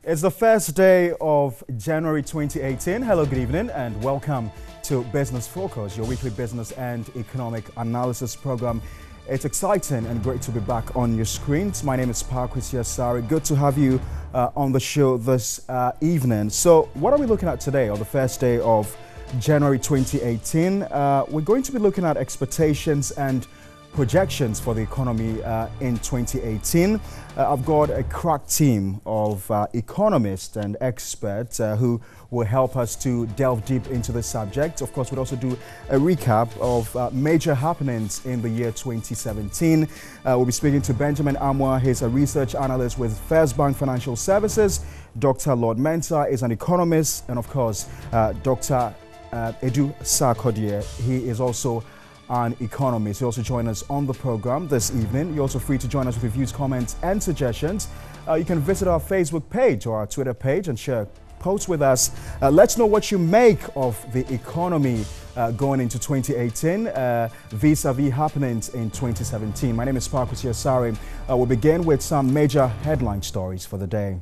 It's the first day of January 2018. Hello, good evening, and welcome to Business Focus, your weekly business and economic analysis program. It's exciting and great to be back on your screens. My name is Parkwesi Asari. Good to have you on the show this evening. So, what are we looking at today on the first day of January 2018? We're going to be looking at expectations and projections for the economy in 2018. I've got a crack team of economists and experts who will help us to delve deep into the subject. Of course, we'll also do a recap of major happenings in the year 2017. We'll be speaking to Benjamin Amoah. He's a research analyst with First Bank Financial Services. Dr. Lord Mensah is an economist. And of course, Dr. Edu Sarkodie, he is also an economist. He also joined us on the program this evening. You're also free to join us with your views, comments, and suggestions. You can visit our Facebook page or our Twitter page and share posts with us. Let's know what you make of the economy going into 2018 vis-a-vis happenings in 2017. My name is Parkwesi Asari. We'll begin with some major headline stories for the day.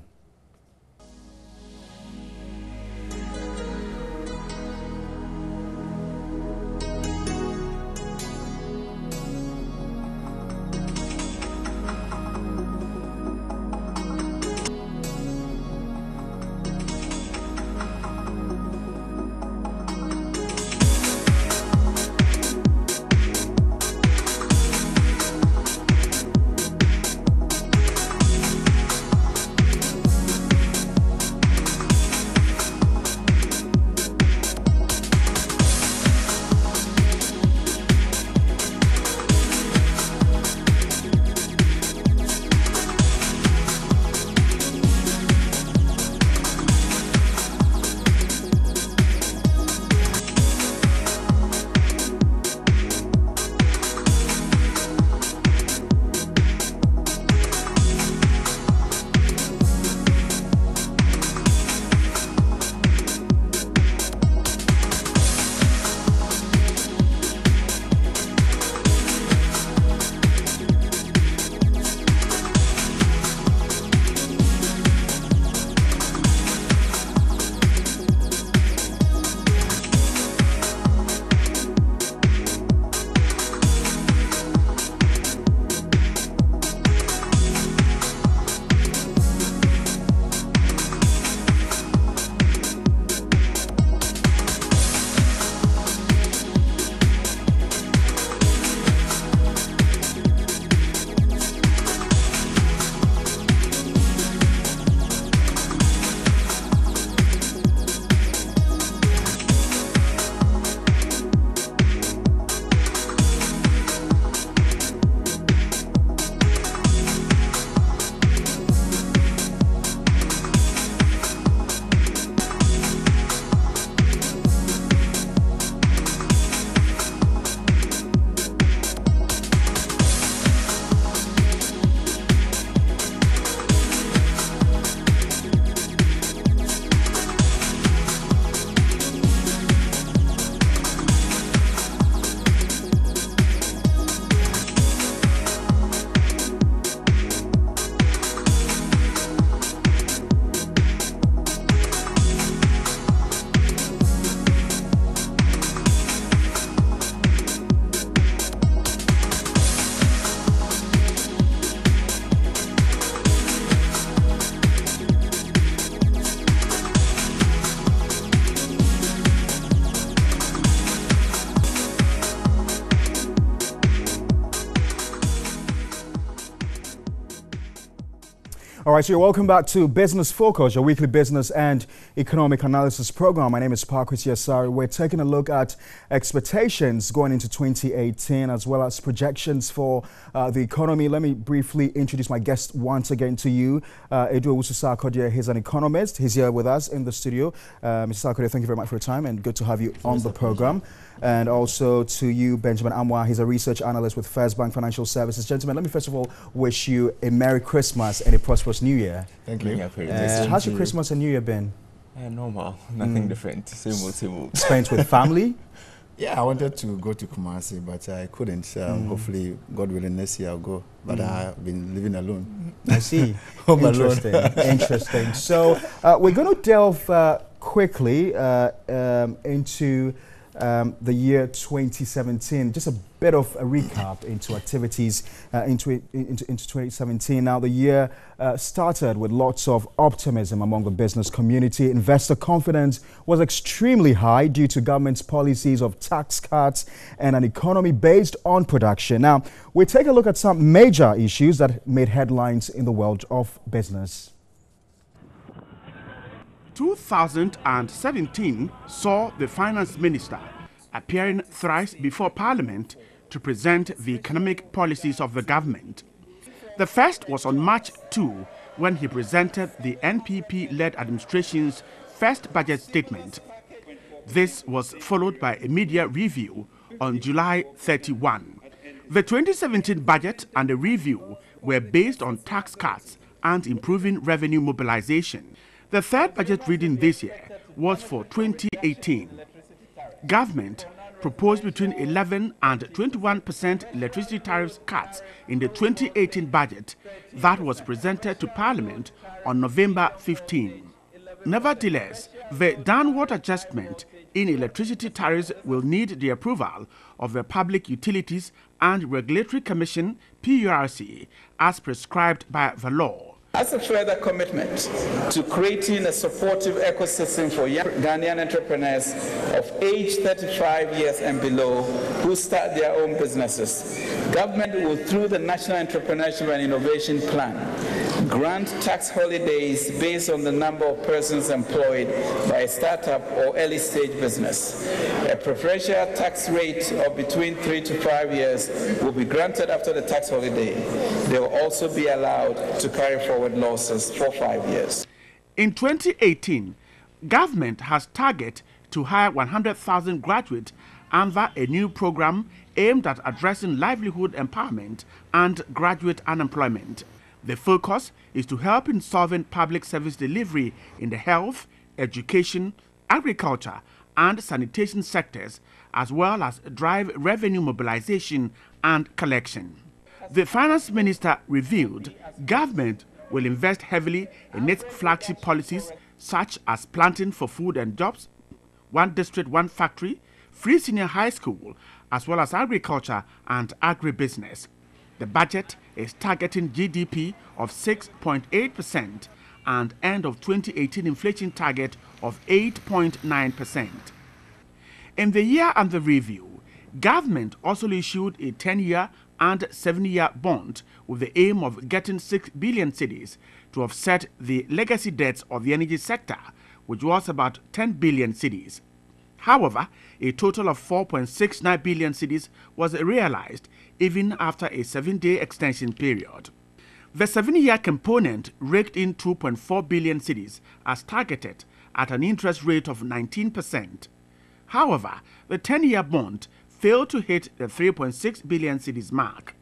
All right, so you're welcome back to Business Focus, your weekly business and economic analysis program. My name is Parkwesi Asari. We're taking a look at expectations going into 2018 as well as projections for the economy. Let me briefly introduce my guest once again to you. Edu Sarkodie, he's an economist. He's here with us in the studio. Mr. Sarkodie, thank you very much for your time and good to have you on the program. And also to you, Benjamin Amoah. He's a research analyst with First Bank Financial Services. Gentlemen, let me first of all wish you a Merry Christmas and a prosperous New Year. Thank you. How's your Christmas and New Year been? Normal, nothing different. Same old. Spent with family? Yeah, I wanted to go to Kumasi, but I couldn't. Hopefully, God willing, next year I'll go. But I've been living alone. I see. Home alone. Interesting. Interesting. So we're going to delve quickly into the year 2017. Just a bit of a recap into activities into 2017. Now, the year started with lots of optimism among the business community. Investor confidence was extremely high due to government's policies of tax cuts and an economy based on production. Now, we take a look at some major issues that made headlines in the world of business. 2017 saw the finance minister appearing thrice before Parliament to present the economic policies of the government. The first was on March 2 when he presented the NPP-led administration's first budget statement. This was followed by a media review on July 31. The 2017 budget and the review were based on tax cuts and improving revenue mobilization. The third budget reading this year was for 2018. Government proposed between 11 and 21% electricity tariffs cuts in the 2018 budget that was presented to Parliament on November 15. Nevertheless, the downward adjustment in electricity tariffs will need the approval of the Public Utilities and Regulatory Commission (PURC) as prescribed by the law. As a further commitment to creating a supportive ecosystem for young Ghanaian entrepreneurs of age 35 years and below who start their own businesses, government will, through the National Entrepreneurship and Innovation Plan, grant tax holidays based on the number of persons employed by a startup or early stage business. A preferential tax rate of between 3 to 5 years will be granted after the tax holiday. They will also be allowed to carry forward losses for 5 years. In 2018, government has targeted to hire 100,000 graduates under a new program aimed at addressing livelihood empowerment and graduate unemployment. The focus is to help in solving public service delivery in the health, education, agriculture, and sanitation sectors, as well as drive revenue mobilization and collection. The finance minister revealed government will invest heavily in its flagship policies such as planting for food and jobs, one district, one factory, free senior high school, as well as agriculture and agribusiness. The budget is targeting GDP of 6.8% and end of 2018 inflation target of 8.9%. In the year under review, government also issued a 10-year and 7-year bond with the aim of getting 6 billion cedis to offset the legacy debts of the energy sector, which was about 10 billion cedis. However, a total of 4.69 billion cedis was realized even after a 7-day extension period. The 7-year component raked in 2.4 billion cedis as targeted at an interest rate of 19%. However, the 10-year bond failed to hit the 3.6 billion cedis mark.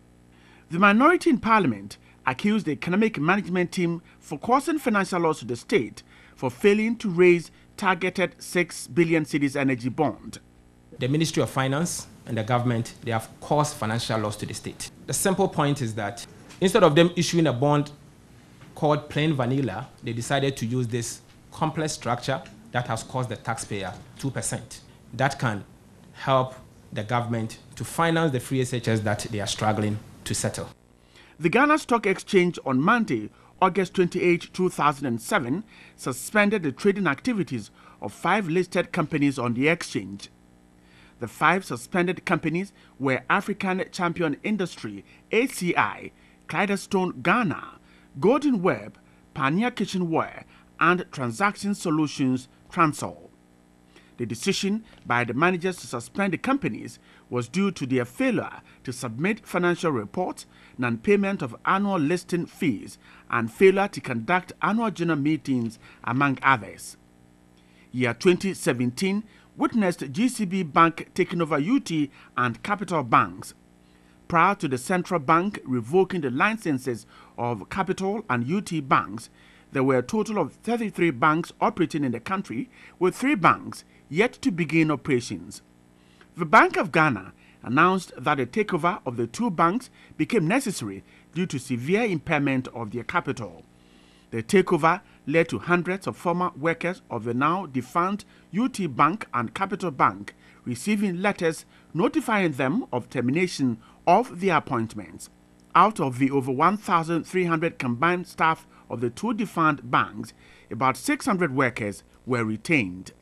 The minority in Parliament accused the economic management team for causing financial loss to the state for failing to raise targeted 6 billion cedis energy bond. The Ministry of Finance and the government, they have caused financial loss to the state. The simple point is that instead of them issuing a bond called plain vanilla, they decided to use this complex structure that has cost the taxpayer 2%. That can help the government to finance the free SHS that they are struggling to settle. The Ghana Stock Exchange on Monday, August 28, 2007, suspended the trading activities of 5 listed companies on the exchange. The 5 suspended companies were African Champion Industry, ACI, Clydestone Ghana, Golden Web, Pioneer Kitchenware, and Transaction Solutions Transol. The decision by the managers to suspend the companies was due to their failure to submit financial reports, non-payment of annual listing fees, and failure to conduct annual general meetings, among others. Year 2017 witnessed GCB Bank taking over UT and Capital Banks. Prior to the central bank revoking the licenses of Capital and UT banks, there were a total of 33 banks operating in the country, with 3 banks yet to begin operations. The Bank of Ghana announced that the takeover of the 2 banks became necessary due to severe impairment of their capital. The takeover led to hundreds of former workers of the now defunct UT Bank and Capital Bank receiving letters notifying them of termination of their appointments. Out of the over 1,300 combined staff of the two defunct banks, about 600 workers were retained.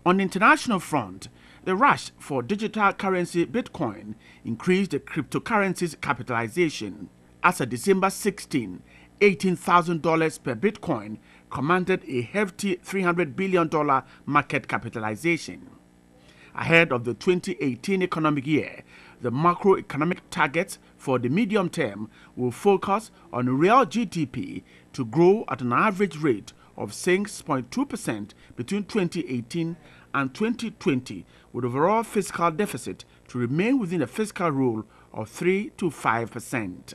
On the international front, the rush for digital currency Bitcoin increased the cryptocurrency's capitalization. As of December 16, $18,000 per Bitcoin commanded a hefty $300 billion market capitalization. Ahead of the 2018 economic year, the macroeconomic targets for the medium term will focus on real GDP to grow at an average rate of 6.2% between 2018 and 2020, with overall fiscal deficit to remain within a fiscal rule of 3 to 5%.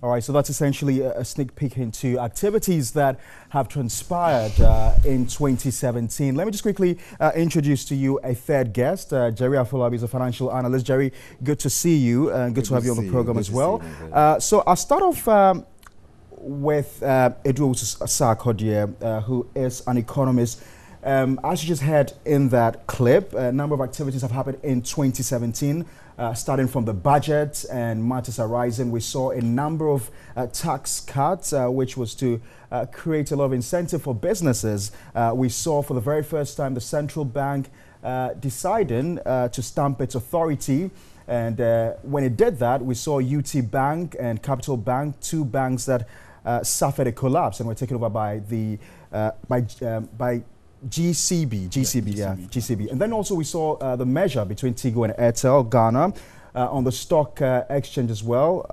All right, so that's essentially a sneak peek into activities that have transpired in 2017. Let me just quickly introduce to you a third guest. Jerry Afolabi is a financial analyst. Jerry, good to see you and good to have you on the program as well. So I'll start off with Edwos Sarkodie, who is an economist. As you just heard in that clip, a number of activities have happened in 2017. Starting from the budget and matters arising, we saw a number of tax cuts, which was to create a lot of incentive for businesses. We saw for the very first time the central bank deciding to stamp its authority. And when it did that, we saw UT Bank and Capital Bank, two banks that suffered a collapse and were taken over by the by GCB. And then also we saw the merger between Tigo and Airtel Ghana on the stock exchange as well.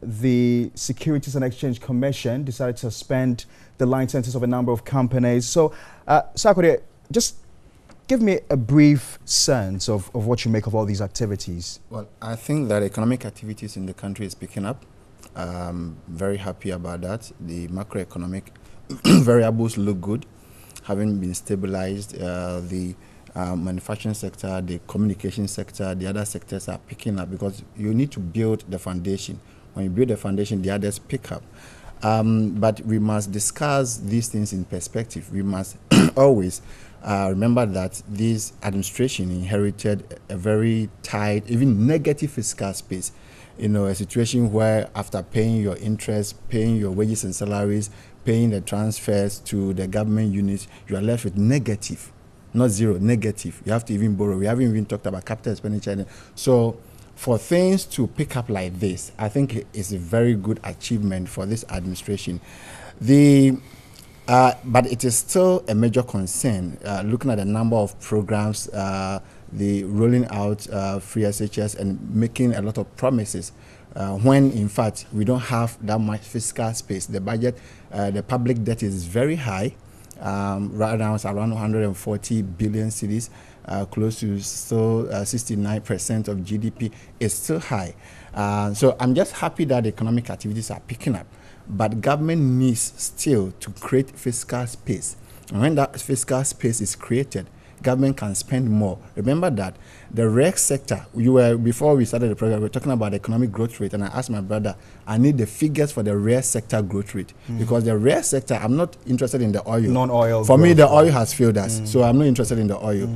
The Securities and Exchange Commission decided to suspend the licenses of a number of companies. So, Sarkodie, just give me a brief sense of what you make of all these activities. Well, I think that economic activities in the country is picking up. Very happy about that. The macroeconomic variables look good, having been stabilized. The manufacturing sector, the communication sector, the other sectors are picking up because you need to build the foundation. When you build the foundation, the others pick up. But we must discuss these things in perspective. We must always remember that this administration inherited a very tight, even negative fiscal space. You know, a situation where after paying your interest, paying your wages and salaries, paying the transfers to the government units, you are left with negative, not zero, negative. You have to even borrow. We haven't even talked about capital expenditure. So for things to pick up like this, I think it's a very good achievement for this administration. But it is still a major concern, looking at the number of programs, the rolling out free SHS and making a lot of promises, when in fact we don't have that much fiscal space. The budget, the public debt is very high. Right now it's around 140 billion cedis, close to still 69% of GDP is still high. So I'm just happy that economic activities are picking up. But government needs still to create fiscal space. And when that fiscal space is created, government can spend more. Remember that the rec sector, before we started the program, we were talking about the economic growth rate, and I asked my brother, I need the figures for the rare sector growth rate. Because the rare sector, I'm not interested in the oil. Non-oil. For me, the oil has failed us, so I'm not interested in the oil.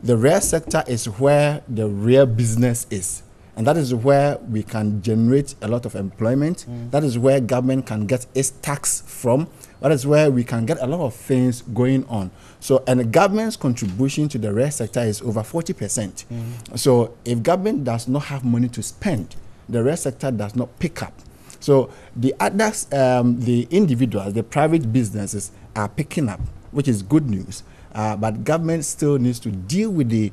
The rare sector is where the real business is. And that is where we can generate a lot of employment. That is where government can get its tax from. That is where we can get a lot of things going on. So, and the government's contribution to the rare sector is over 40%. So if government does not have money to spend, the rare sector does not pick up. So the others, the individuals, the private businesses are picking up, which is good news. But government still needs to deal with the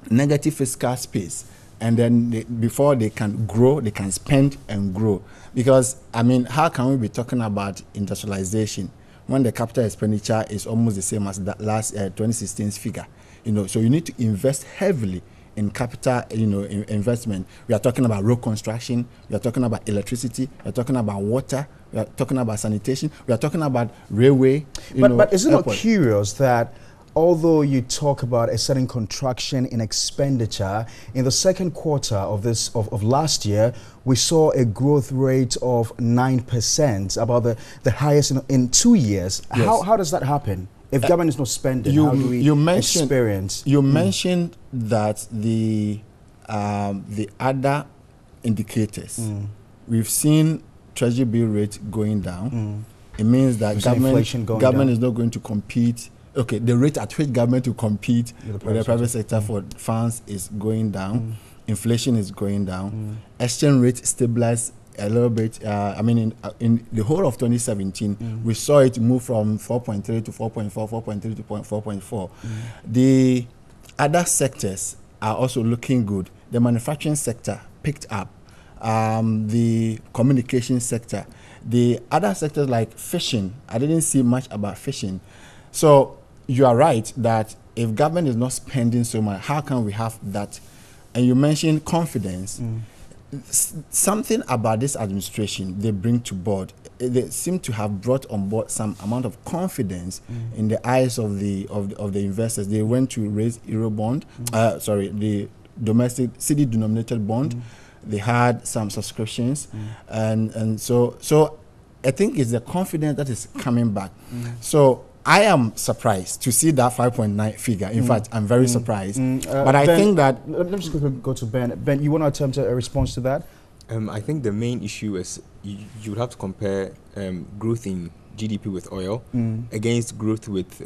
negative fiscal space. And then before they can grow, they can spend and grow. Because, I mean, how can we be talking about industrialization when the capital expenditure is almost the same as that last 2016's figure? You know, so you need to invest heavily in capital, investment. We are talking about road construction. We are talking about electricity. We are talking about water. We are talking about sanitation. We are talking about railway. But is it not curious that although you talk about a certain contraction in expenditure, in the second quarter of last year, we saw a growth rate of 9%, about the highest in 2 years. Yes. How does that happen? If government is not spending, how do we experience? You mentioned that the other indicators, we've seen Treasury bill rate going down. It means that government is not going to compete. Okay, the rate at which government to compete with the private sector for funds is going down. Inflation is going down. Exchange rate stabilized a little bit. I mean, in the whole of 2017, we saw it move from 4.3 to 4.4, 4.3 to 4.4. The other sectors are also looking good. The manufacturing sector picked up. The communication sector. The other sectors like fishing, I didn't see much about fishing. So you are right that if government is not spending so much, how can we have that? And you mentioned confidence. Something about this administration they bring to board, they seem to have brought on board some amount of confidence in the eyes of the investors. They went to raise Eurobond, the domestic cedi-denominated bond. They had some subscriptions, and so I think it's the confidence that is coming back. So I am surprised to see that 5.9 figure. In fact, I'm very surprised. But I think that... Let me just go to Ben. Ben, you want to attempt a response to that? I think the main issue is you would have to compare growth in GDP with oil against growth with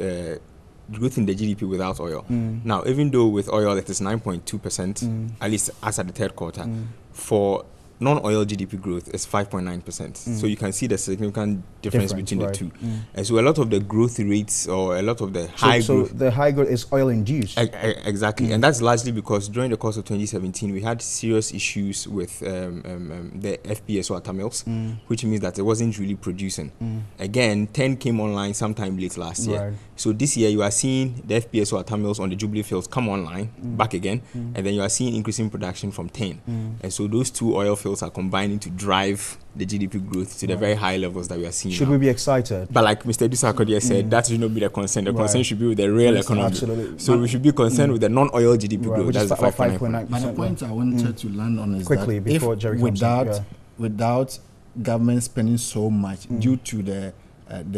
growth in the GDP without oil. Now, even though with oil it is 9.2%, at least as at the third quarter, for non-oil GDP growth is 5.9%. So you can see the significant difference between the two. And so a lot of the growth rates or a lot of the high growth... So the high growth is oil-induced. Exactly. And that's largely because during the course of 2017, we had serious issues with the FPSO at Tamils, which means that it wasn't really producing. Again, 10 came online sometime late last year. Right. So this year, you are seeing the FPSO at Tamils on the Jubilee fields come online, back again, and then you are seeing increasing production from 10. And so those two oil fields are combining to drive the GDP growth to the very high levels that we are seeing. Should we be excited? But like Mr. Dusakode said, that should not be the concern. The concern should be with the real economy. Absolutely. So we should be concerned with the non-oil GDP growth. Which that's is the 5.9%. But the point I wanted to land on is quickly that before Jerry comes in, without government spending so much due to the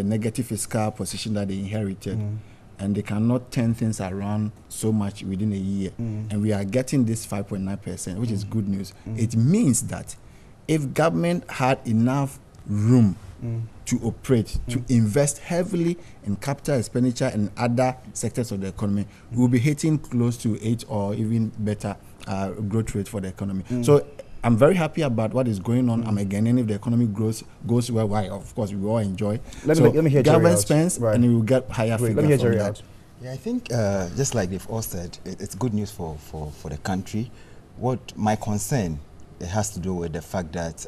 negative fiscal position that they inherited, and they cannot turn things around so much within a year, and we are getting this 5.9%, which is good news. It means that if government had enough room to operate, to invest heavily in capital expenditure and other sectors of the economy, we will be hitting close to 8 or even better growth rate for the economy. So I'm very happy about what is going on. I'm again, and if the economy goes well, why? Of course, we all enjoy. Let me hear government Jerry spends, and we will get higher figures. Let me hear Jerry out. Yeah, I think just like they've all said, it's good news for the country. What my concern, it has to do with the fact that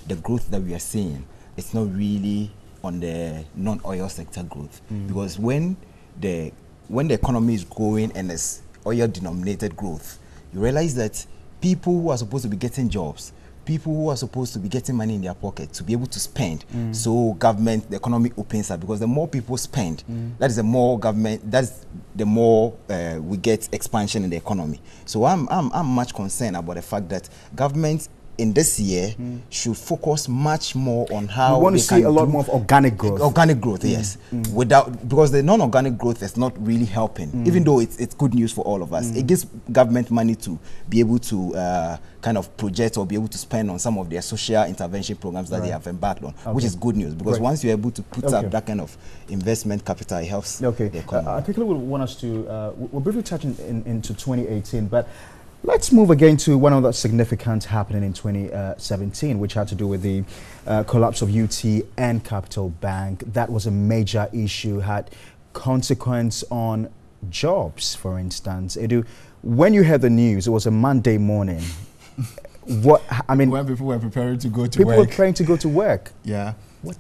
the growth that we are seeing, it's not really on the non-oil sector growth, because when the economy is growing and it's oil-denominated growth, you realize that people who are supposed to be getting jobs, people who are supposed to be getting money in their pocket to be able to spend, so government, the economy opens up, because the more people spend, that is the more government, that's the more we get expansion in the economy. So I'm much concerned about the fact that government in this year should focus much more on how we want to see a lot more of organic growth. Organic growth, yes. Because the non-organic growth is not really helping, even though it's good news for all of us. It gives government money to be able to kind of project or be able to spend on some of their social intervention programs that they have embarked on, which is good news, because once you're able to put up that kind of investment capital, it helps the economy. I quickly would want us to, we'll briefly touch into 2018, but let's move again to one of the significant happening in 2017, which had to do with the collapse of UTN Capital Bank. That was a major issue, had consequence on jobs, for instance. Edu, when you heard the news, it was a Monday morning. When people were preparing to go to work. People were preparing to go to work. Yeah. What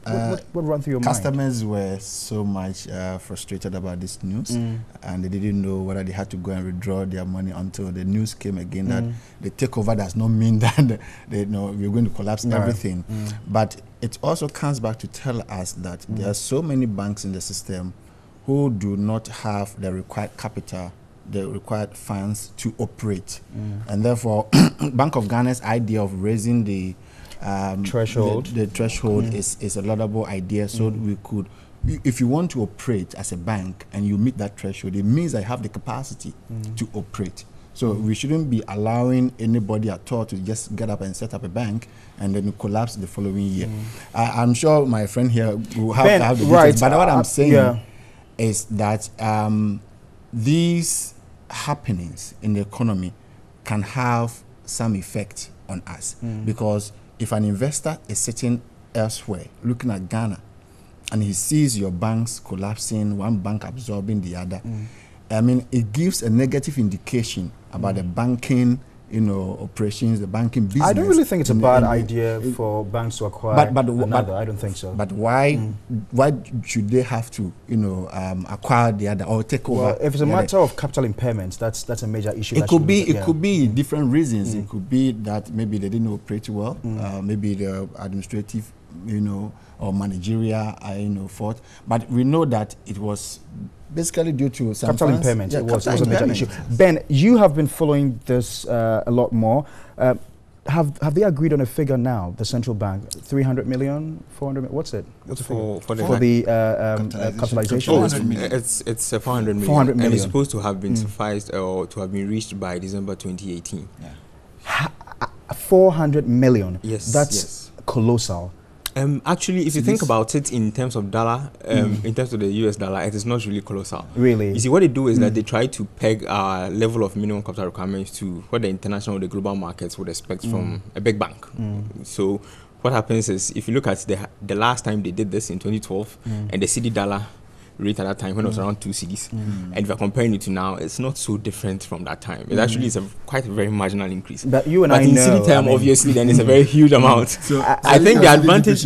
ran through your mind? Customers were so much frustrated about this news, and they didn't know whether they had to go and withdraw their money until the news came again that the takeover does not mean that we're going to collapse everything. But it also comes back to tell us that there are so many banks in the system who do not have the required capital, the required funds to operate. And therefore, Bank of Ghana's idea of raising the threshold, the threshold is a laudable idea. So we could, if you want to operate as a bank and you meet that threshold, it means I have the capacity to operate. So we shouldn't be allowing anybody at all to just get up and set up a bank and then collapse the following year. I'm sure my friend here will have to have the details, but what I'm saying is that these happenings in the economy can have some effect on us, because if an investor is sitting elsewhere looking at Ghana and he sees your banks collapsing, one bank absorbing the other, I mean, it gives a negative indication about the banking, operations, the banking business. I don't really think it's a bad idea for banks to acquire another. I don't think so. But why should they have to, acquire the other or take over? Well, if it's a matter of capital impairment, that's a major issue. It could be different reasons. It could be that maybe they didn't operate well, maybe the administrative, or managerial, fault. But we know that it was basically due to some capital impairment. Yeah, it was a major issue. Ben, you have been following this a lot more. Have they agreed on a figure now? The central bank, 300 million, 400 million. What's it? What's the figure for the capitalization? Oh, it's 400 million. 400 million. And it's supposed to have been sufficed or to have been reached by December 2018. Yeah. 400 million. Yes, that's colossal. Actually, if you think about it in terms of dollar, in terms of the US dollar, it is not really colossal. Really? You see, what they do is that they try to peg our level of minimum capital requirements to what the international or the global markets would expect from a big bank. So what happens is, if you look at the last time they did this in 2012, and the CD dollar rate at that time when it was around 2 cedis, and if you're comparing it to now, it's not so different from that time. It actually is quite a very marginal increase. But you and but I in know, CD term, obviously, then it's a very huge amount. So I think the advantage.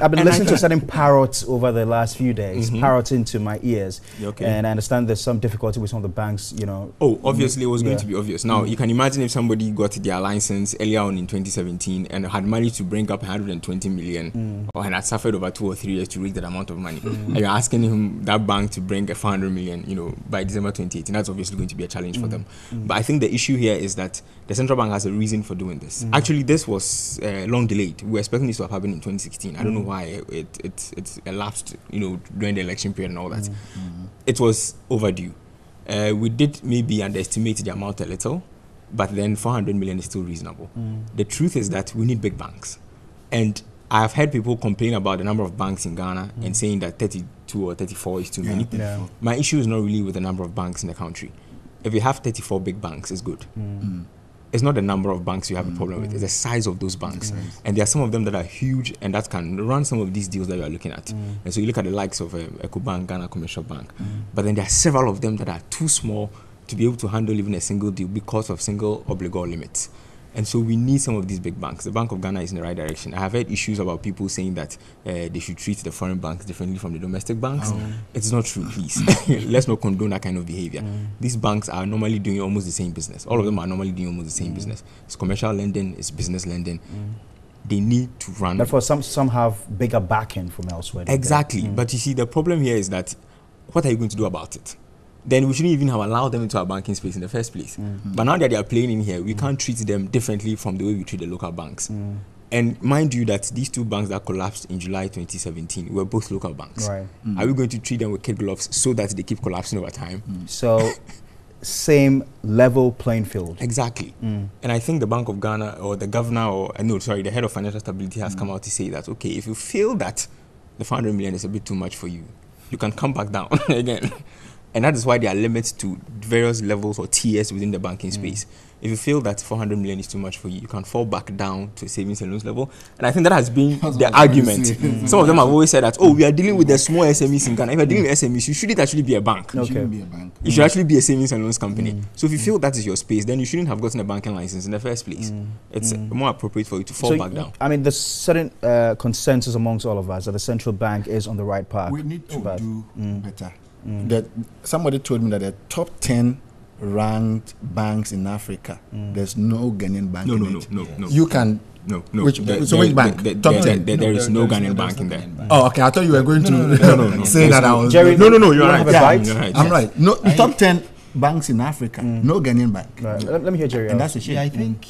I've been listening to certain parrots over the last few days, parroting to my ears, and I understand there's some difficulty with some of the banks. Oh, obviously, it was going to be obvious. Now you can imagine if somebody got their license earlier on in 2017 and had managed to bring up 120 million, or had suffered over 2 or 3 years to reach that amount of money, and you're asking him, that bank, to bring a 400 million, by December 2018. That's obviously going to be a challenge for them. But I think the issue here is that the central bank has a reason for doing this. Actually, this was long delayed. We were expecting this to have happened in 2016. I don't know why it's elapsed, during the election period and all that. It was overdue. We did maybe underestimate the amount a little, but then 400 million is still reasonable. The truth is that we need big banks. And I've heard people complain about the number of banks in Ghana and saying that 32 or 34 is too many. Yeah. My issue is not really with the number of banks in the country. If you have 34 big banks, it's good. It's not the number of banks you have a problem with, it's the size of those banks. And there are some of them that are huge and that can run some of these deals that you are looking at. And so you look at the likes of Ecobank, Ghana Commercial Bank. But then there are several of them that are too small to be able to handle even a single deal because of single obligor limits. And so we need some of these big banks. The Bank of Ghana is in the right direction. I have heard issues about people saying that they should treat the foreign banks differently from the domestic banks. It's not true, please. Let's not condone that kind of behavior. These banks are normally doing almost the same business. All of them are normally doing almost the same business. It's commercial lending, it's business lending. They need to run. Therefore, some have bigger backing from elsewhere. Exactly. But you see, the problem here is that what are you going to do about it? Then we shouldn't even have allowed them into our banking space in the first place. But now that they are playing in here, we can't treat them differently from the way we treat the local banks. And mind you that these two banks that collapsed in July 2017 were both local banks. Right. Are we going to treat them with kid gloves so that they keep collapsing over time? So, same level playing field. Exactly. And I think the Bank of Ghana or the governor the head of financial stability has come out to say that, okay, if you feel that the 400 million is a bit too much for you, you can come back down again. And that is why there are limits to various levels or tiers within the banking space. If you feel that 400 million is too much for you, you can fall back down to a savings and loans level. And I think that has been the argument. Some of them have always said that, we are dealing with the small SMEs in Ghana. If you're dealing with SMEs, you shouldn't actually be a bank. It shouldn't be a bank. You should actually be a savings and loans company. So if you feel that is your space, then you shouldn't have gotten a banking license in the first place. It's more appropriate for you to fall back down. I mean, there's certain consensus amongst all of us that the central bank is on the right path. We need to do better. That somebody told me that the top 10 ranked banks in Africa, there's no Ghanaian bank in it. No. You can No. Which bank? There is no Ghanaian bank in there. Oh, okay. I thought you were going to say that I was. Jerry, No, you're right. right. You're right. I'm right. No, top 10 banks in Africa, no Ghanaian bank. Right. Let me hear Jerry. And that's a shame. Yeah, I think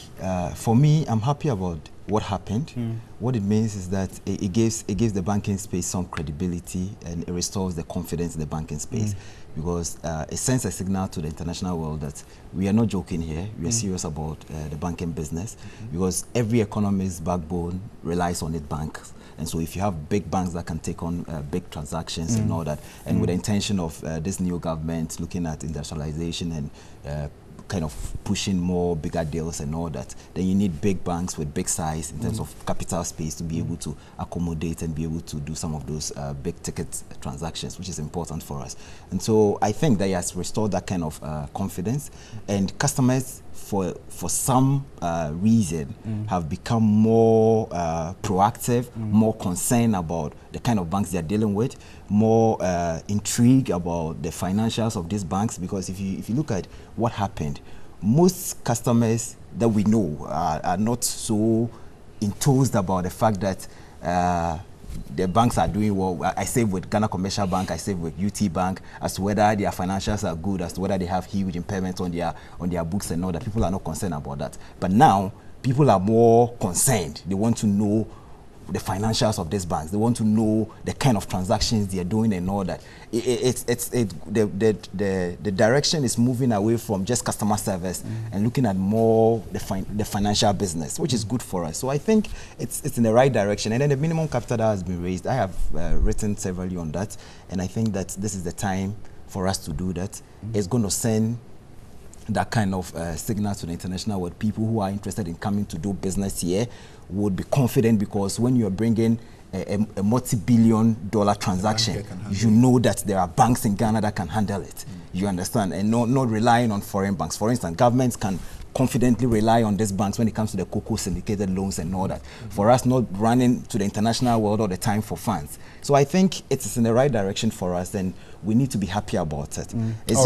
for me, I'm happy about what happened. What it means is that it gives the banking space some credibility, and it restores the confidence in the banking space, because it sends a signal to the international world that we are not joking here. We are serious about the banking business, because every economy's backbone relies on its banks. And so if you have big banks that can take on big transactions and all that, and with the intention of this new government looking at industrialization and kind of pushing more bigger deals and all that, then you need big banks with big size in terms of capital space to be able to accommodate and be able to do some of those big ticket transactions, which is important for us. And so I think that he has restored that kind of confidence, and customers for some reason have become more proactive, more concerned about the kind of banks they're dealing with, more intrigued about the financials of these banks, because if you look at what happened, most customers that we know are not so enthused about the fact that the banks are doing well. I save with Ghana Commercial Bank, I save with UT Bank, as to whether their financials are good, as to whether they have huge impairments on their books and all that. People are not concerned about that. But now, people are more concerned. They want to know the financials of these banks. They want to know the kind of transactions they are doing and all that. The direction is moving away from just customer service and looking at more the financial business, which is good for us. So I think it's in the right direction. And then the minimum capital that has been raised, I have written severally on that, and I think that this is the time for us to do that. It's going to send that kind of signal to the international world. People who are interested in coming to do business here would be confident, because when you're bringing a multi-billion-dollar transaction, you know that there are banks in Ghana that can handle it. You understand? And not relying on foreign banks. For instance, governments can confidently rely on these banks when it comes to the cocoa syndicated loans and all that. For us, not running to the international world all the time for funds. So I think it's in the right direction for us, and we need to be happy about it. It's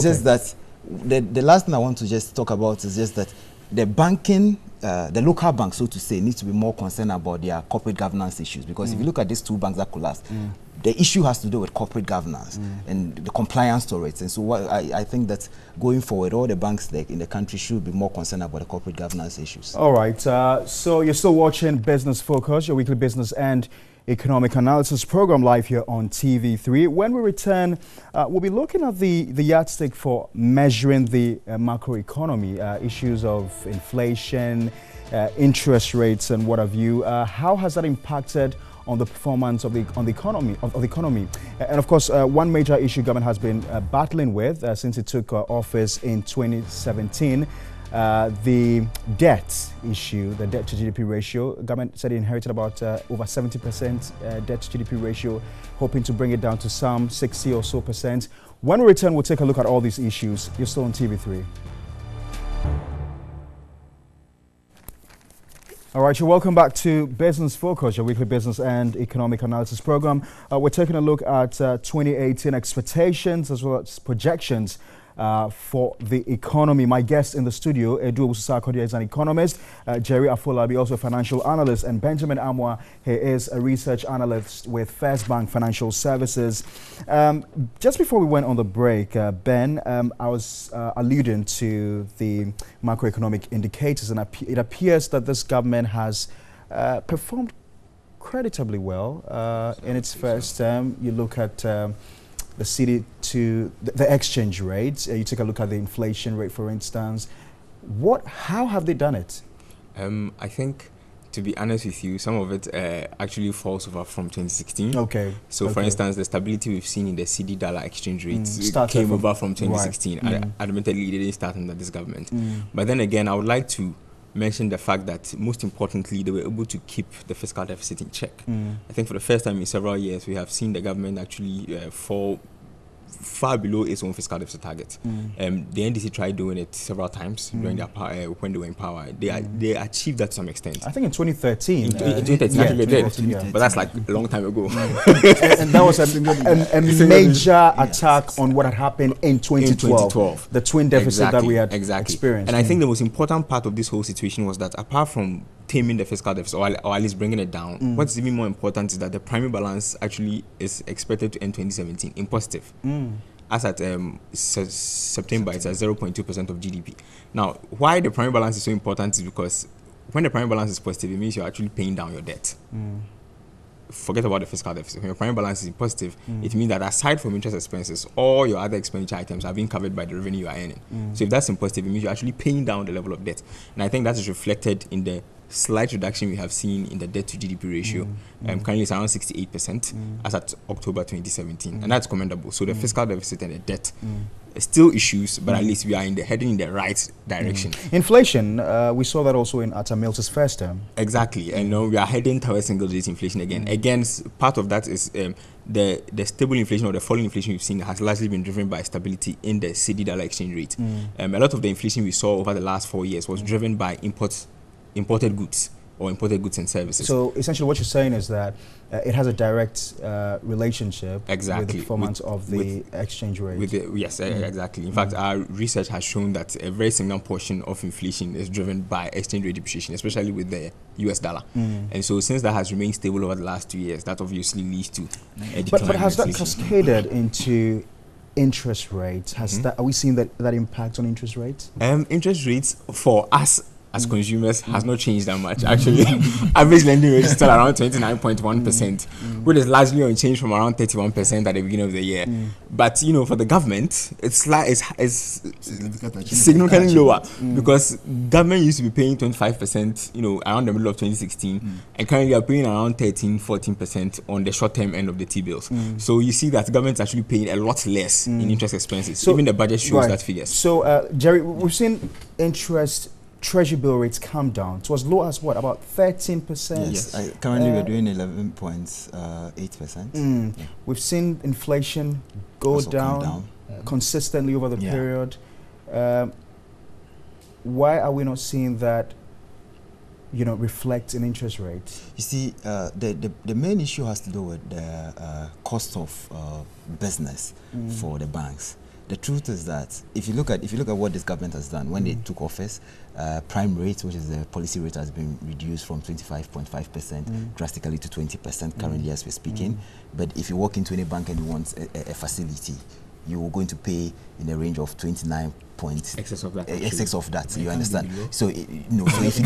just that the last thing I want to just talk about is just that the banking, the local banks, so to say, need to be more concerned about their corporate governance issues. Because if you look at these two banks that collapsed, the issue has to do with corporate governance and the compliance to it. And so I think that going forward, all the banks in the country should be more concerned about the corporate governance issues. All right. So you're still watching Business Focus, your weekly business and economic analysis program, live here on TV3. When we return, we'll be looking at the yardstick for measuring the macroeconomy, issues of inflation, interest rates, and what have you. How has that impacted on the performance of the economy? And of course, one major issue government has been battling with since it took office in 2017. The debt issue, the debt to GDP ratio. Government said it inherited about over 70% debt to GDP ratio, hoping to bring it down to some 60 or so percent. When we return, we'll take a look at all these issues. You're still on TV3. All right, you're welcome back to Business Focus, your weekly business and economic analysis program. We're taking a look at 2018 expectations as well as projections for the economy. My guest in the studio, Edu Sarkodie, is an economist, Jerry Afolabi, also a financial analyst, and Benjamin Amwa, he is a research analyst with First Bank Financial Services. Just before we went on the break, Ben, I was alluding to the macroeconomic indicators, and it appears that this government has performed creditably well in its first term. You look at the city to the exchange rates. You take a look at the inflation rate, for instance. How have they done it? I think, to be honest with you, some of it actually falls over from 2016. Okay. So, for instance, the stability we've seen in the CD dollar exchange rates came over from 2016. Right. Admittedly, it didn't start under this government. But then again, I would like to mention the fact that, most importantly, they were able to keep the fiscal deficit in check. I think for the first time in several years, we have seen the government actually fall far below its own fiscal deficit target. The NDC tried doing it several times during their when they were in power. They achieved that to some extent. I think in 2013. In 2013, actually they did. yeah. But that's like a long time ago. And that was a major attack on what had happened in 2012. The twin deficit that we had experienced. And I think the most important part of this whole situation was that apart from taming the fiscal deficit, or at least bringing it down, what's even more important is that the primary balance actually is expected to end 2017 in positive. As at September, it's at 0.2% of GDP. Now, why the primary balance is so important is because when the primary balance is positive, it means you're actually paying down your debt. Forget about the fiscal deficit. When your primary balance is positive, it means that aside from interest expenses, all your other expenditure items are being covered by the revenue you are earning. So if that's in positive, it means you're actually paying down the level of debt. And I think that is reflected in the slight reduction we have seen in the debt to GDP ratio. Currently it's around 68% as at October 2017, and that's commendable. So the fiscal deficit and the debt still issues, but at least we are heading in the right direction. Inflation, we saw that also in Atta Mills' first term. Exactly, and we are heading towards single-digit inflation again. Again, part of that is the stable inflation or the falling inflation we've seen has largely been driven by stability in the cedi-dollar exchange rate. A lot of the inflation we saw over the last 4 years was driven by imported goods or imported goods and services. So essentially what you're saying is that it has a direct relationship with the performance of the exchange rate. Exactly. In fact, our research has shown that a very significant portion of inflation is driven by exchange rate depreciation, especially with the US dollar. And so since that has remained stable over the last 2 years, that obviously leads to a decline. But has that cascaded into interest rates? Are we seeing that impact on interest rates? Interest rates for us as consumers has not changed that much. Actually, average lending rate is still around 29.1%, which is largely unchanged from around 31% at the beginning of the year. But for the government, it's significantly lower because government used to be paying 25%, around the middle of 2016, and currently are paying around 13-14% on the short-term end of the T-bills. So you see that government's actually paying a lot less in interest expenses. So even the budget shows that figures. So Jerry, we've seen Treasury bill rates come down to as low as what, about 13%? Yes, currently we're doing 11.8%. We've seen inflation go down consistently over the period. Why are we not seeing that, reflect in interest rates? You see, the main issue has to do with the cost of business for the banks. The truth is that if you look at what this government has done when they took office, prime rate, which is the policy rate, has been reduced from 25.5% drastically to 20% currently as we're speaking. But if you walk into any bank and you want a facility, you're going to pay in a range of 29 points excess of that. You understand? So if you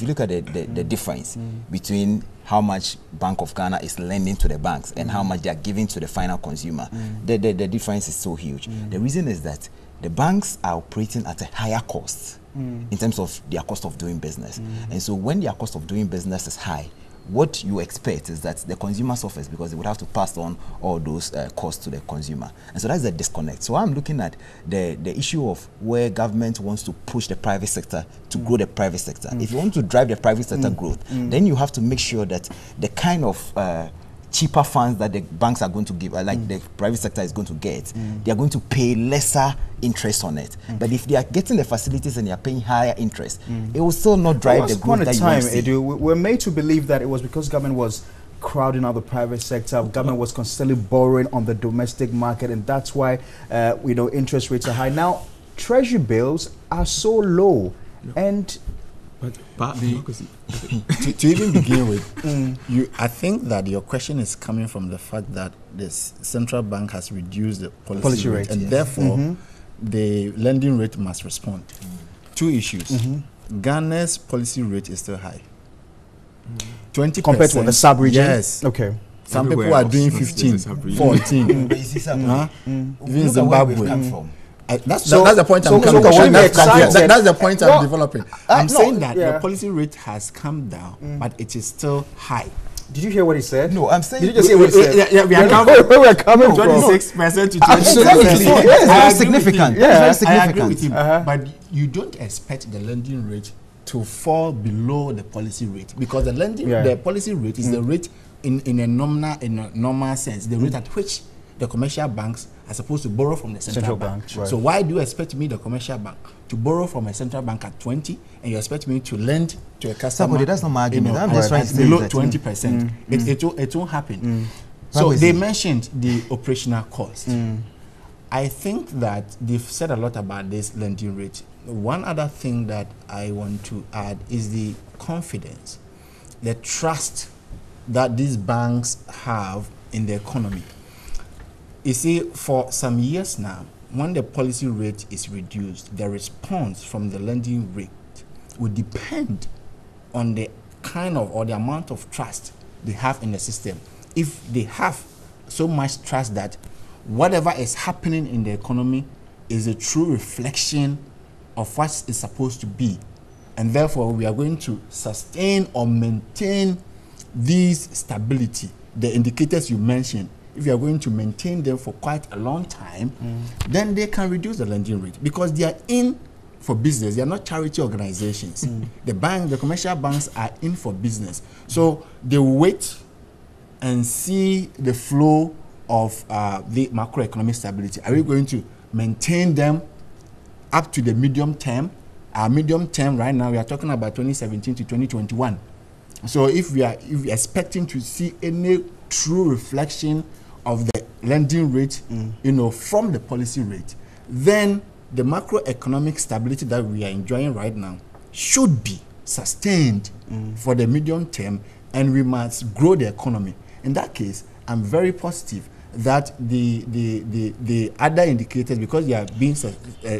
look at the difference between how much Bank of Ghana is lending to the banks and how much they are giving to the final consumer, the difference is so huge. The reason is that the banks are operating at a higher cost in terms of their cost of doing business, and so when their cost of doing business is high, what you expect is that the consumer suffers because they would have to pass on all those costs to the consumer. And so that's the disconnect. So I'm looking at the issue of where government wants to push the private sector to grow the private sector. If you want to drive the private sector growth, then you have to make sure that the kind of cheaper funds that the banks are going to give, like the private sector is going to get, they are going to pay lesser interest on it. But if they are getting the facilities and they are paying higher interest, it will still not drive the growth that you want to see. Edu, we're made to believe that it was because government was crowding out the private sector, government was constantly borrowing on the domestic market, and that's why interest rates are high. Now, treasury bills are so low, and to even begin with, I think that your question is coming from the fact that this central bank has reduced the policy rate, and therefore the lending rate must respond. Two issues. Ghana's policy rate is still high. 20% compared to the sub-region? Yes. Okay. Some people are doing 15, 14. Even Zimbabwe. That's the point I'm developing. That's the point I'm developing. I'm saying that the policy rate has come down, but it is still high. Did you hear what he said? No, I'm saying. Did you just hear what he said? Yeah, we are coming from 26% to 20%. Absolutely. Yes, very significant. Yeah, I agree with him. But you don't expect the lending rate to fall below the policy rate, because the policy rate is the rate in a normal sense, the rate at which the commercial banks are supposed to borrow from the central bank. Right. So why do you expect me, the commercial bank, to borrow from a central bank at 20, and you expect me to lend to a customer? Somebody, that's not my argument. I'm just trying to say below that 20%. It won't happen. So they mentioned the operational cost. I think that they've said a lot about this lending rate. One other thing that I want to add is the confidence, the trust that these banks have in the economy. You see, for some years now, when the policy rate is reduced, the response from the lending rate will depend on the kind of or the amount of trust they have in the system. If they have so much trust that whatever is happening in the economy is a true reflection of what is supposed to be, and therefore we are going to sustain or maintain these stability, the indicators you mentioned, if you are going to maintain them for quite a long time, then they can reduce the lending rate, because they are in for business. They are not charity organizations. The commercial banks are in for business. So they wait and see the flow of the macroeconomic stability. Are we going to maintain them up to the medium term? Our medium term right now, we are talking about 2017 to 2021. So if we are expecting to see any true reflection of the lending rate, from the policy rate, then the macroeconomic stability that we are enjoying right now should be sustained for the medium term, and we must grow the economy. In that case, I'm very positive that the other indicators, because they are being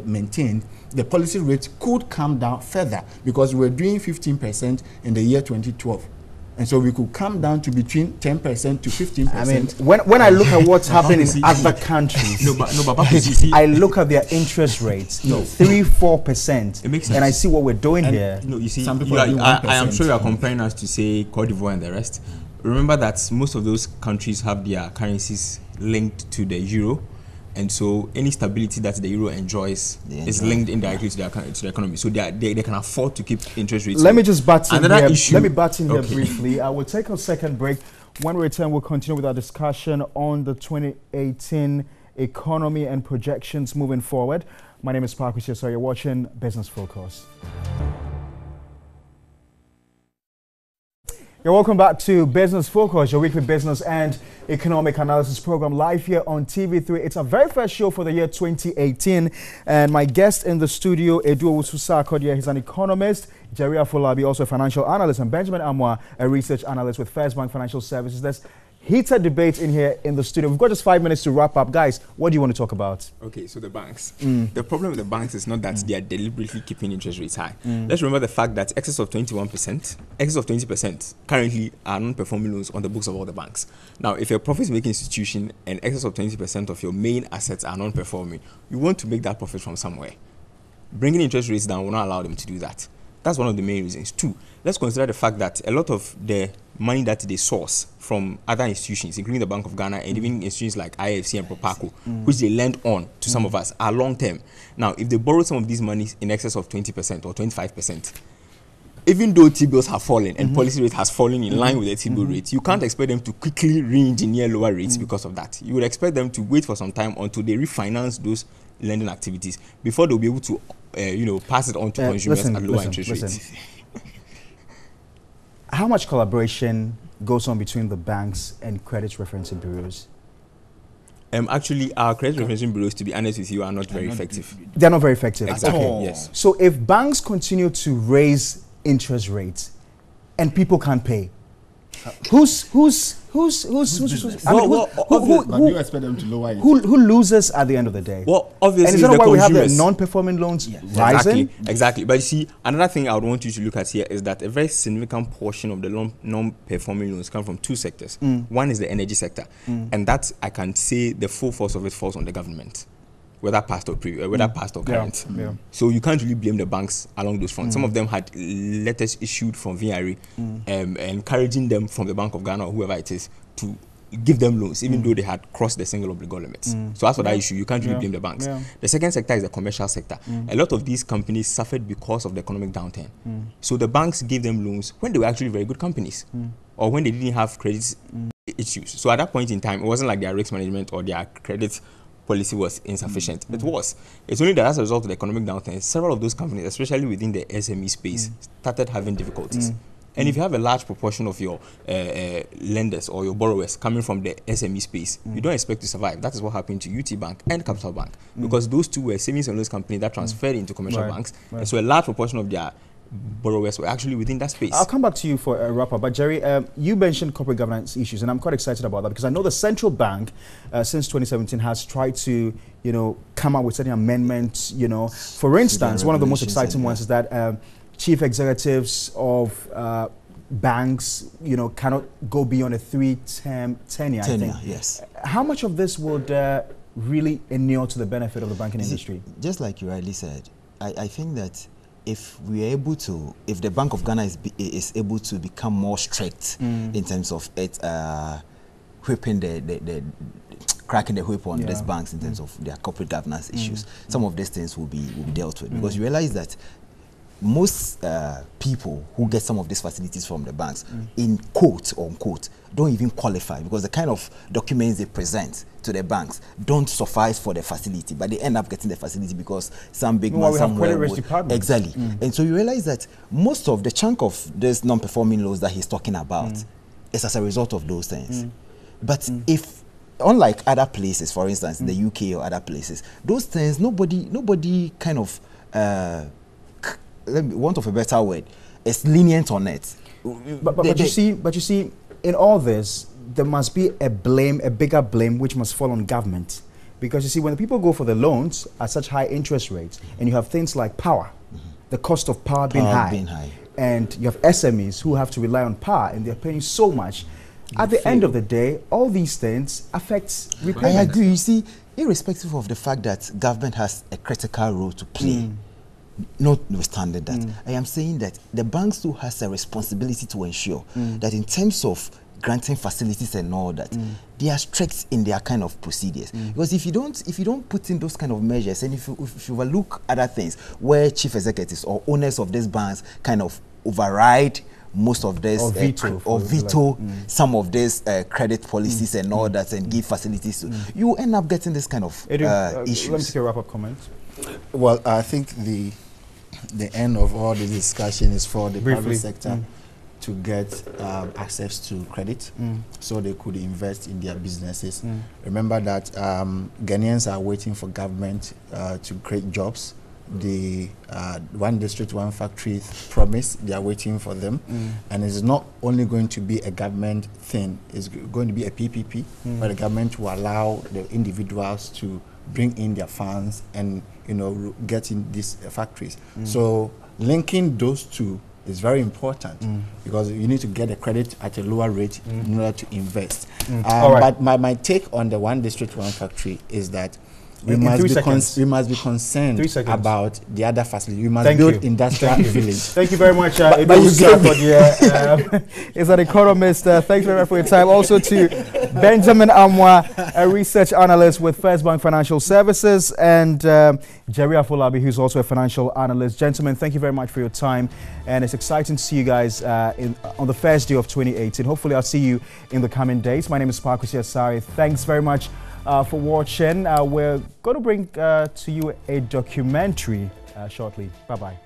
maintained, the policy rate could come down further, because we're doing 15% in the year 2012. And so we could come down to between 10% to 15%. I mean, when I look at what's happening in other countries, I look at their interest rates, 3-4%, it makes sense. And I see what we're doing here. No, you see, Some people I am sure you are comparing us to, say, Cote d'Ivoire and the rest. Remember that most of those countries have their currencies linked to the euro, and so any stability that the euro enjoys is linked indirectly to the economy. So they can afford to keep interest rates. Let me just butt in here. Let me butt in here Okay. briefly. I will take a second break. When we return, we'll continue with our discussion on the 2018 economy and projections moving forward. My name is Park. So you're watching Business Focus. You're welcome back to Business Focus, your weekly business and economic analysis program, live here on TV3. It's our very first show for the year 2018, and my guest in the studio, Edu Owusu-Sarkodie, he's an economist. Jerry Afolabi, also a financial analyst, and Benjamin Amwa, a research analyst with First Bank Financial Services. There's heated debate in here in the studio. We've got just 5 minutes to wrap up. Guys, what do you want to talk about? Okay, so the banks. The problem with the banks is not that they are deliberately keeping interest rates high. Let's remember the fact that excess of 21%, excess of 20% currently are non-performing loans on the books of all the banks. Now, if you're a profit-making institution and excess of 20% of your main assets are non-performing, you want to make that profit from somewhere. Bringing interest rates down will not allow them to do that. That's one of the main reasons. Two, let's consider the fact that a lot of the money that they source from other institutions, including the Bank of Ghana and even institutions like IFC and Propaco, which they lend on to some of us, are long-term. Now, if they borrow some of these monies in excess of 20% or 25%, even though T-bills have fallen and policy rate has fallen in line with the T-bill rate, you can't expect them to quickly re-engineer lower rates because of that. You would expect them to wait for some time until they refinance those lending activities before they'll be able to pass it on to consumers at lower interest rates. How much collaboration goes on between the banks and credit referencing bureaus? Actually, our credit referencing bureaus, to be honest with you, are not very effective. They're not very effective. Exactly. Okay. Yes. So if banks continue to raise interest rates and people can't pay, who's But do you expect them to lower it? who loses at the end of the day? Well, obviously, and is that the why we have the consumers. non-performing loans rising? Exactly. But you see, another thing I would want you to look at here is that a very significant portion of the non-performing loans come from two sectors. One is the energy sector, and that I can say the full force of it falls on the government, whether past or current. Yeah. So you can't really blame the banks along those fronts. Some of them had letters issued from VRE encouraging them from the Bank of Ghana or whoever it is to give them loans, even though they had crossed the single obligor limits. So as for that issue, you can't really blame the banks. The second sector is the commercial sector. A lot of these companies suffered because of the economic downturn. So the banks gave them loans when they were actually very good companies, or when they didn't have credit issues. So at that point in time, it wasn't like their risk management or their credit policy was insufficient. It was. It's only that as a result of the economic downturn, several of those companies, especially within the SME space, started having difficulties. And if you have a large proportion of your lenders or your borrowers coming from the SME space, you don't expect to survive. That is what happened to UT Bank and Capital Bank, because those two were savings and loans companies that transferred into commercial banks. And so a large proportion of their borrowers were actually within that space. I'll come back to you for a wrap-up, but Jerry, you mentioned corporate governance issues, and I'm quite excited about that because I know the central bank, since 2017, has tried to, come up with certain amendments. For instance, one of the most exciting ones is that chief executives of banks, cannot go beyond a 3-term tenure. I think. Yes. How much of this would really inure to the benefit of the banking industry? Just like you rightly said, I think that if we are able to, if the Bank of Ghana is able to become more strict in terms of it whipping cracking the whip on these banks in terms of their corporate governance issues, some of these things will be dealt with, because you realize that most people who get some of these facilities from the banks, in quote unquote, don't even qualify, because the kind of documents they present to the banks don't suffice for the facility, but they end up getting the facility because some big man somewhere would, exactly. And so you realize that most of the chunk of these non-performing loans that he's talking about is as a result of those things. But if, unlike other places, for instance, the UK or other places, those things nobody kind of want of a better word, is lenient on it. But you see, in all this, there must be a bigger blame, which must fall on government. Because you see, when people go for the loans at such high interest rates, and you have things like power, the cost of power being high, and you have SMEs who have to rely on power, and they're paying so much. At the end of the day, all these things affect repayment. I agree. You see, irrespective of the fact that government has a critical role to play, notwithstanding that, I am saying that the banks too has a responsibility to ensure that in terms of granting facilities and all that, they are strict in their kind of procedures. Because if you don't put in those kind of measures, and if you overlook other things where chief executives or owners of these banks kind of override most of this or veto some of these credit policies and all that, and give facilities to, you end up getting this kind of issues. Let me take a wrap-up comment. Well, I think the end of all the discussion is for the private sector to get access to credit, so they could invest in their businesses. Remember that Ghanaians are waiting for government to create jobs. The one district, one factory promise, they are waiting for them. And it's not only going to be a government thing, it's going to be a PPP, where the government will allow the individuals to bring in their funds and get in these factories. So linking those two is very important, because you need to get a credit at a lower rate in order to invest. But my take on the one district, one factory is that we must be concerned about the other facility. We must build industrial village. Thank you very much. Is an economist. Thanks very much for your time. Also to Benjamin Amwa, a research analyst with First Bank Financial Services, and Jerry Afolabi, who's also a financial analyst. Gentlemen, thank you very much for your time, and it's exciting to see you guys on the first day of 2018. Hopefully, I'll see you in the coming days. My name is Parkwesi Asare. Thanks very much for watching. We're going to bring to you a documentary shortly. Bye-bye.